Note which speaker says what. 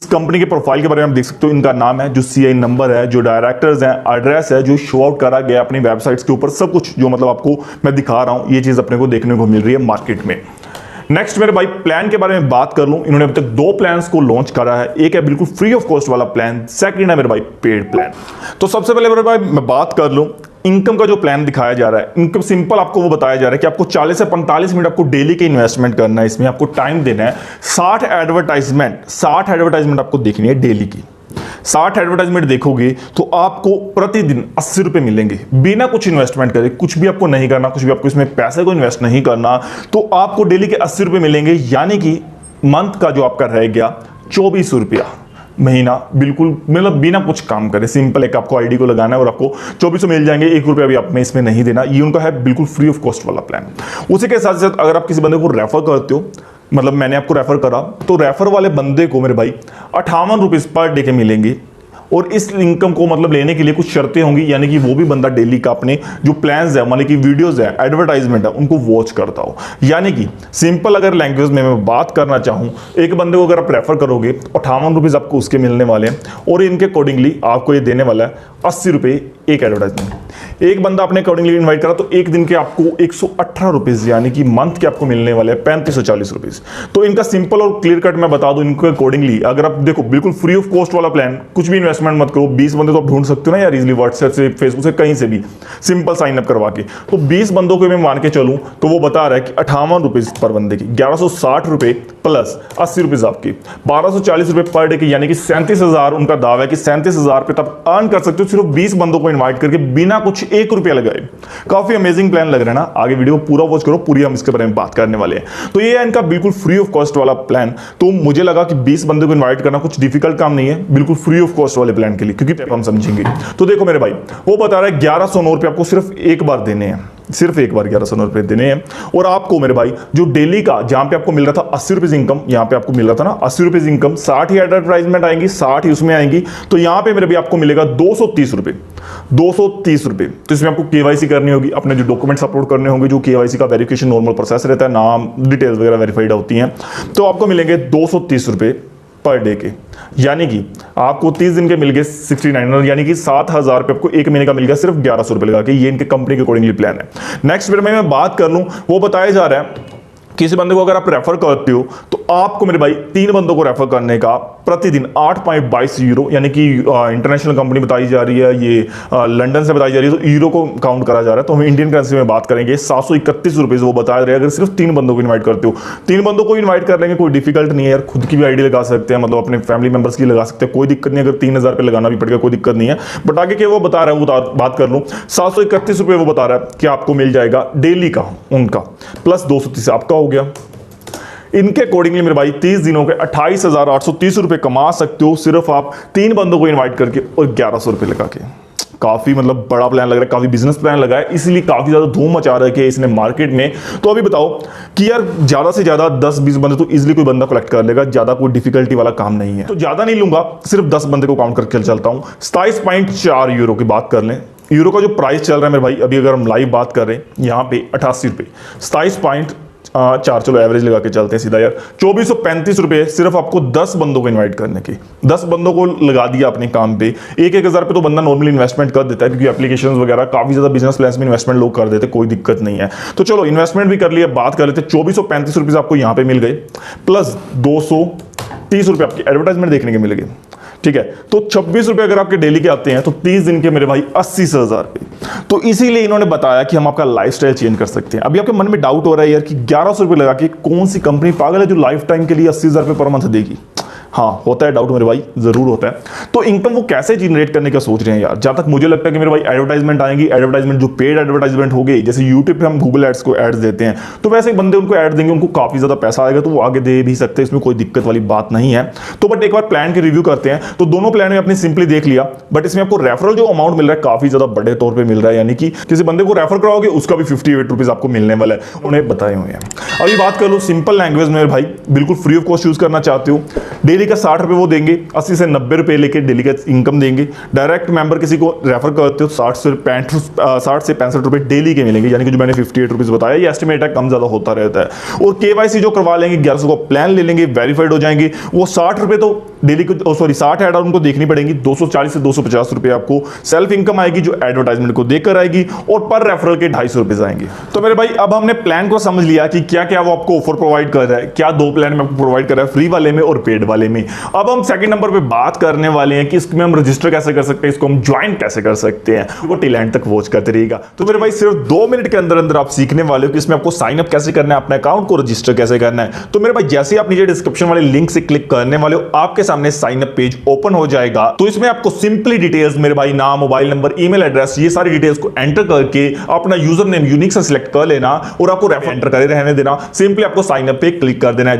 Speaker 1: इस कंपनी के प्रोफाइल के बारे में आप देख सकते हो, इनका नाम है, जो सीआई नंबर है, जो डायरेक्टर्स हैं, एड्रेस है, जो शो आउट करा गया अपनी वेबसाइट्स के ऊपर, सब कुछ जो मतलब आपको मैं दिखा रहा हूं, ये चीज अपने को देखने को मिल रही है मार्केट में। नेक्स्ट मेरे भाई प्लान के बारे में बात कर लूं, इन्होंने अभी तक 2 प्लान्स को लॉन्च करा है। एक है बिल्कुल फ्री ऑफ कॉस्ट वाला प्लान, सेकंड है मेरे भाई पेड प्लान। तो सबसे पहले मेरे भाई मैं बात कर लूं इनकम का जो प्लान दिखाया जा रहा है, इनकम सिंपल आपको वो बताया जा रहा है कि आपको 40 से 45 मिनट आपको डेली के इन्वेस्टमेंट करना है, इसमें आपको टाइम देना है। 60 एडवर्टाइजमेंट आपको देखनी है डेली की। 60 एडवर्टाइजमेंट देखोगे तो आपको प्रतिदिन 80 रुपए मिलेंगे, बिना कुछ इन्वेस्टमेंट करे, कुछ भी आपको नहीं करना, कुछ भी आपको इसमें पैसे को इन्वेस्ट नहीं करना, तो आपको डेली के 80 रुपए मिलेंगे। यानी कि मंथ का जो आपका रह गया 2400 रुपया महीना, बिल्कुल मतलब बिना कुछ काम करे, सिंपल एक आपको आईडी को लगाना है और आपको 2400 मिल जाएंगे। 1 रुपया भी आप में इसमें नहीं देना। ये उनका है बिल्कुल फ्री ऑफ कॉस्ट वाला प्लान। उसी के साथ साथ अगर आप किसी बंदे को रेफर करते हो, मतलब मैंने आपको रेफर करा, तो रेफर वाले बंदे को मेरे भाई 58 रुपीज पर डे के मिलेंगे। और इस इनकम को मतलब लेने के लिए कुछ शर्तें होंगी, यानी कि वो भी बंदा डेली का अपने जो प्लान्स है, मतलब कि वीडियोस है, एडवर्टाइजमेंट है, उनको वॉच करता हो। यानी कि सिंपल अगर लैंग्वेज में मैं बात करना चाहूं, एक बंदे को अगर आप रेफर करोगे 58 रुपीज आपको उसके मिलने वाले हैं, और इनके अकॉर्डिंगली आपको ये देने वाला है 80 रुपये एक एडवर्टाइजमेंट। एक बंदा अपने अकॉर्डिंगली इन्वाइट करा तो एक दिन के आपको 118 रुपीज, यानी कि मंथ के आपको मिलने वाले हैं 3540 रुपीज। तो इनका सिंपल और क्लियर कट मैं बता दूं, इनके अकॉर्डिंगली अगर आप देखो बिल्कुल फ्री ऑफ कॉस्ट वाला प्लान, कुछ भी इन्वेस्टमेंट मत करो। 20 बंदे तो आप ढूंढ सकते हो ना यार इजीली, व्हाट्सएप से, फेसबुक से, कहीं से भी सिंपल साइन अप करवा के। तो 20 बंदों को मैं मान के चलूं तो वो बता रहा है कि 58 रुपीज पर बंदे की, 1160 रुपए प्लस 80 रुपीज आपकी, 1240 रुपए पर डे की, यानी कि 37,000 उनका दावा है कि 37,000 पे तब अर्न कर सकते हो सिर्फ 20 बंदों को इन्वाइट करके, बिना कुछ 1 रुपया लगाए। काफी अमेजिंग प्लान लग रहा है ना। आगे वीडियो पूरा वॉच करो, पूरी हम इसके बारे में बात करने वाले हैं। तो ये है इनका बिल्कुल फ्री ऑफ कॉस्ट वाला प्लान। तो मुझे लगा कि 20 बंदे को इन्वाइट करना कुछ डिफिकल्ट काम नहीं है बिल्कुल फ्री ऑफ कॉस्ट वाले प्लान के लिए, क्योंकि हम समझेंगे। तो देखो मेरे भाई, वो बता रहा है 1109 रुपये आपको सिर्फ एक बार देने हैं, सिर्फ एक बार 1109 रुपये देने हैं। और आपको मेरे भाई जो डेली का, जहां पे आपको मिल रहा था 80 रुपीज इनकम, यहां पे आपको मिल रहा था ना 80 रुपीज इनकम, 60 ही एडवर्टाइजमेंट आएंगी, 60 ही उसमें आएंगी, तो यहां पे मेरे भाई आपको मिलेगा 230 रुपए, 230 रुपए। तो इसमें आपको केवाईसी करनी होगी, अपने जो डॉक्यूमेंट्स अपलोड करने होंगे, जो केवाईसी का वेरिफिकेशन नॉर्मल प्रोसेस रहता है, नाम डिटेल्स वगैरह वेरीफाइड होती हैं, तो आपको मिलेंगे 230 रुपए पर डे के। यानी कि आपको 30 दिन के मिल गए 69, यानी कि 7,000 रुपए आपको एक महीने का मिल गया सिर्फ 1100 रुपए लगा के। ये इनके कंपनी के अकॉर्डिंगली प्लान है। नेक्स्ट फिर मैं बात कर लूं, वो बताया जा रहा है किसी बंदे को अगर आप रेफर करते हो तो आपको मेरे भाई 3 बंदों को रेफर करने का प्रतिदिन 8.22 यूरो, यानी कि इंटरनेशनल कंपनी बताई जा रही है, ये लंदन से बताई जा रही है, तो यूरो को काउंट करा जा रहा है। तो हम इंडियन करेंसी में बात करेंगे, 731 रुपये वो बताया जा रहा है अगर सिर्फ 3 बंदों को इन्वाइट करते हो। 3 बंदों को इन्वाइट कर लेंगे, कोई डिफिकल्ट नहीं है यार, खुद की भी आईडी लगा सकते हैं, मतलब अपने फैमिली मेंबर्स की लगा सकते हैं, कोई दिक्कत नहीं। अगर 3000 रुपये लगाना भी पड़ेगा कोई दिक्कत नहीं है। बट आगे के वो बता रहा है, वो बात कर लूँ, 731 रुपये वो बता रहा है कि आपको मिल जाएगा डेली का उनका, प्लस 230 आपका हो गया। इनके अकॉर्डिंगली मेरे भाई 30 दिनों के 28,830 रुपए कमा सकते हो, सिर्फ आप 3 बंदों को इन्वाइट करके और 1100 रुपए लगा के। काफी मतलब बड़ा प्लान लग रहा है, काफी बिजनेस प्लान लगा है, इसलिए काफी ज्यादा धूम मचा रहा है इसने मार्केट में। तो अभी बताओ कि यार ज्यादा से ज्यादा 10-20 बंदे तो इजीली कोई बंदा कलेक्ट कर लेगा, ज्यादा कोई डिफिकल्टी वाला काम नहीं है। तो ज्यादा नहीं लूंगा, सिर्फ 10 बंदे को काउंट करके चलता हूं। 27.4 यूरो की बात कर लें। यूरो का जो प्राइस चल रहा है मेरे भाई, अभी अगर हम लाइव बात कर रहे हैं यहाँ पे 88 रुपए, 27.4, चलो एवरेज लगा के चलते हैं सीधा यार, 2435 रुपए सिर्फ आपको 10 बंदों को इन्वाइट करने के। 10 बंदों को लगा दिया अपने काम पे, 1,000 पे तो बंदा नॉर्मली इन्वेस्टमेंट कर देता है, क्योंकि एप्लीकेशंस वगैरह काफी ज्यादा बिजनेस प्लान्स में इन्वेस्टमेंट लोग कर देते, कोई दिक्कत नहीं है। तो चलो इन्वेस्टमेंट भी कर लिया, बात कर लेते। 2435 रुपीज आपको यहाँ पे मिल गए, प्लस 230 रुपए आपकी एडवर्टाइजमेंट देखने के मिल गए, ठीक है। तो 26 रुपए अगर आपके डेली के आते हैं तो 30 दिन के मेरे भाई 80,000 रुपए। तो इसीलिए इन्होंने बताया कि हम आपका लाइफस्टाइल चेंज कर सकते हैं। अभी आपके मन में डाउट हो रहा है यार कि 1100 रुपए लगा के कौन सी कंपनी पागल है जो लाइफ टाइम के लिए 80,000 रुपए पर मंथ देगी। हाँ, होता है डाउट मेरे भाई, जरूर होता है। तो इनकम वो कैसे जनरेट करने का सोच रहे हैं यार। जहां तक मुझे लगता है कि मेरे भाई एडवर्टाइजमेंट आएंगी, एडवर्टाइजमेंट जो पेड एडवर्टाइजमेंट हो गई, जैसे यूट्यूब पे हम गूगल एड्स को एड्स देते हैं, तो वैसे बंदे उनको एड देंगे, उनको काफी ज्यादा पैसा आएगा, तो वो आगे दे भी सकते हैं, इसमें कोई दिक्कत वाली बात नहीं है। तो बट एक बार प्लान की रिव्यू करते हैं। तो दोनों प्लान में अपने सिंपली देख लिया, बट इसमें आपको रेफरल जो अमाउंट मिल रहा है काफी ज्यादा बड़े तौर पर मिल रहा है, यानी कि किसी बंदे को रेफर कराओगे उसका भी 58 रुपीज आपको मिलने वाला है, उन्हें बताए हुए हैं। अभी बात कर लो सिंपल लैंग्वेज में भाई, बिल्कुल फ्री ऑफ कॉस्ट यूज करना चाहते हो, डेली का 60 रुपए वो देंगे, 80 से 90 रुपए लेके डेली का इनकम देंगे। डायरेक्ट मेंबर किसी को रेफर करते हो 60 से 65 रुपए डेली के मिलेंगे, यानी कि जो मैंने 58 रुपीज बताया, ये एस्टिमेट है, कम ज्यादा होता रहता है। और केवाईसी जो करवा लेंगे, 1100 का प्लान ले लेंगे, वेरीफाइड हो जाएंगे, वो 60 रुपए तो डेली को सॉरी 60 ऐड उनको देखनी पड़ेंगी। 240 से 250 रुपए आपको सेल्फ इनकम आएगी जो एडवर्टाइजमेंट को देकर आएगी, और पर रेफरल के 250 रुपए आएंगे। तो मेरे भाई अब हमने प्लान को समझ लिया कि क्या क्या वो आपको ऑफर प्रोवाइड कर रहा है, क्या 2 प्लान में आपको प्रोवाइड कर रहा है, फ्री वाले में और पेड वाले में। अब हम सेकंड नंबर पे बात करने वाले हैं कि इसमें हम रजिस्टर कैसे कर सकते हैं, इसको हम ज्वाइन कैसे कर सकते हैं। वो टिल एंड तक वॉच करते रहिएगा। तो मेरे भाई सिर्फ 2 मिनट के अंदर अंदर आप सीखने वाले हो कि इसमें आपको साइन अप कैसे करना है, अपने अकाउंट को रजिस्टर कैसे करना है। तो मेरे भाई जैसे ही आप नीचे डिस्क्रिप्शन वाले लिंक से क्लिक करने वाले हो, आपके सामने साइन अप पेज ओपन हो जाएगा। तो इसमें आपको सिंपली डिटेल्स मेरे भाई नाम, मोबाइल नंबर, ईमेल एड्रेस, ये सारी डिटेल्स को एंटर करके अपना यूजर नेम यूनिक से सिलेक्ट कर लेना और आपको रेफर एंटर करे रहने देना। सिंपली आपको साइन अप पे क्लिक कर देना है।